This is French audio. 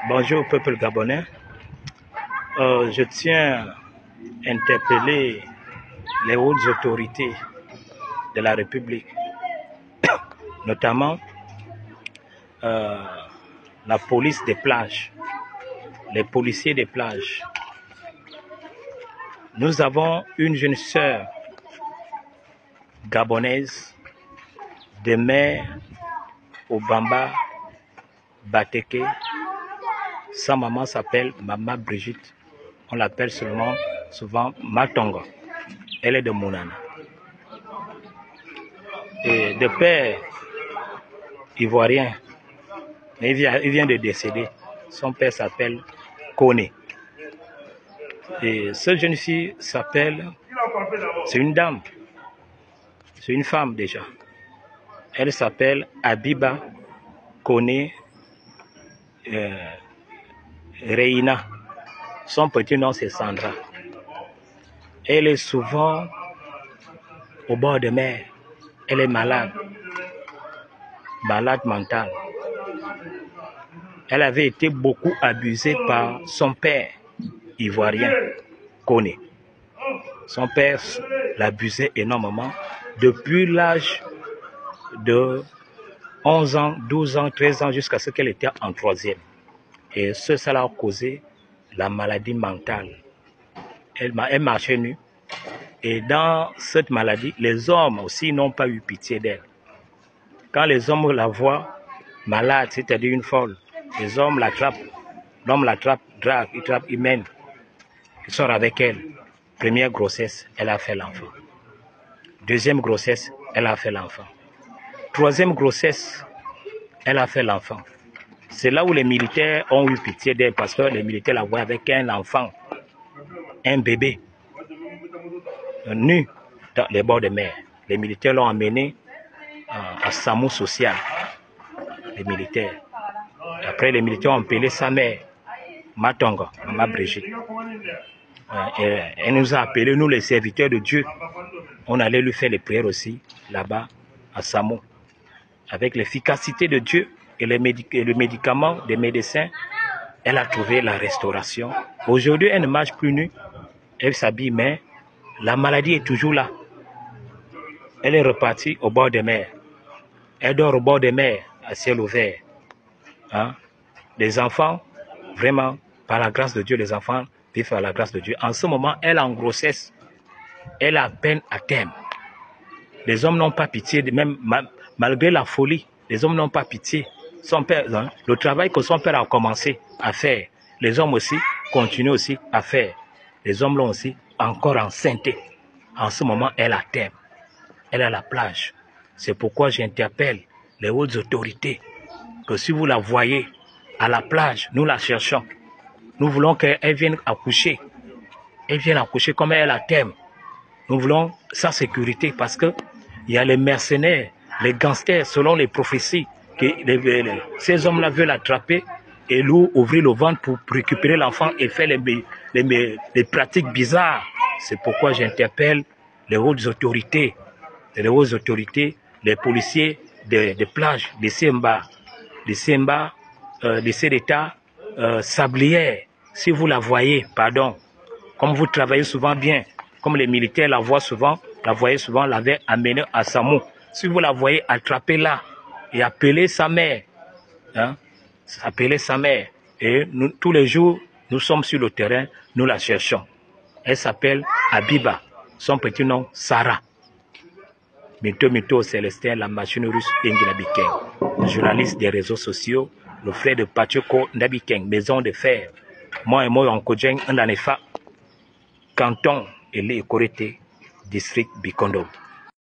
Bonjour peuple gabonais. Je tiens à interpeller les hautes autorités de la République, notamment la police des plages, les policiers des plages. Nous avons une jeune sœur gabonaise de mère Obamba Bateke. Sa maman s'appelle Maman Brigitte. On l'appelle souvent Matongo. Elle est de Mounana. Et de père ivoirien, mais il vient de décéder. Son père s'appelle Kone. Et cette jeune fille s'appelle, c'est une dame, c'est une femme déjà. Elle s'appelle Abiba Kone Reina. Son petit nom c'est Sandra. Elle est souvent au bord de mer. Elle est malade mentale. Elle avait été beaucoup abusée par son père ivoirien, Kone. Son père l'abusait énormément depuis l'âge de 11 ans, 12 ans, 13 ans jusqu'à ce qu'elle était en 3e. Et ça a causé la maladie mentale. Elle marchait nue. Et dans cette maladie, les hommes aussi n'ont pas eu pitié d'elle. Quand les hommes la voient malade, c'est-à-dire une folle, les hommes l'attrapent. L'homme l'attrape, drague, il mène. Il sort avec elle. Première grossesse, elle a fait l'enfant. Deuxième grossesse, elle a fait l'enfant. Troisième grossesse, elle a fait l'enfant. C'est là où les militaires ont eu pitié d'elle parce que les militaires la voient avec un enfant, un bébé, nu dans les bords de mer. Les militaires l'ont emmené à Samou social. Les militaires. Après, les militaires ont appelé sa mère, Matongo, Maman Brigitte. Elle nous a appelés, nous les serviteurs de Dieu. On allait lui faire les prières aussi, là-bas, à Samou. Avec l'efficacité de Dieu et le médicament des médecins, elle a trouvé la restauration. Aujourd'hui, elle ne marche plus nue, elle s'habille, mais la maladie est toujours là. Elle est repartie au bord de mer. Elle dort au bord de mer, à ciel ouvert. Hein? Les enfants, vraiment, par la grâce de Dieu, les enfants vivent par la grâce de Dieu. En ce moment, elle est en grossesse. Elle a à peine à terme. Les hommes n'ont pas pitié, même malgré la folie, les hommes n'ont pas pitié. Son père, hein, le travail que son père a commencé à faire, les hommes aussi continuent aussi à faire. Les hommes l'ont aussi encore enceinte. En ce moment, elle a terme. Elle est à la plage. C'est pourquoi j'interpelle les hautes autorités que si vous la voyez à la plage, nous la cherchons. Nous voulons qu'elle vienne accoucher. Elle vienne accoucher comme elle a terme. Nous voulons sa sécurité parce que il y a les mercenaires, les gangsters, selon les prophéties, que ces hommes-là veulent l'attraper et lui ouvrir le ventre pour récupérer l'enfant et faire les pratiques bizarres. C'est pourquoi j'interpelle les hautes autorités, les policiers des plages, des CMBA, des CEDETA, sablières. Si vous la voyez, pardon, comme vous travaillez souvent bien, comme les militaires la voient souvent, l'avaient amenée à Samou. Si vous la voyez, attrapez-la et appelez sa mère. Hein? Appelez sa mère. Et nous, tous les jours, nous sommes sur le terrain, nous la cherchons. Elle s'appelle Abiba. Son petit nom, Sarah. Mito Célestin, la machine russe Ingilabikeng. Journaliste des réseaux sociaux, le frère de Pachoko Ndabikeng, maison de fer. Moi et moi, en Kodjeng, Ndanefa, canton et les Korete, district Bikondo.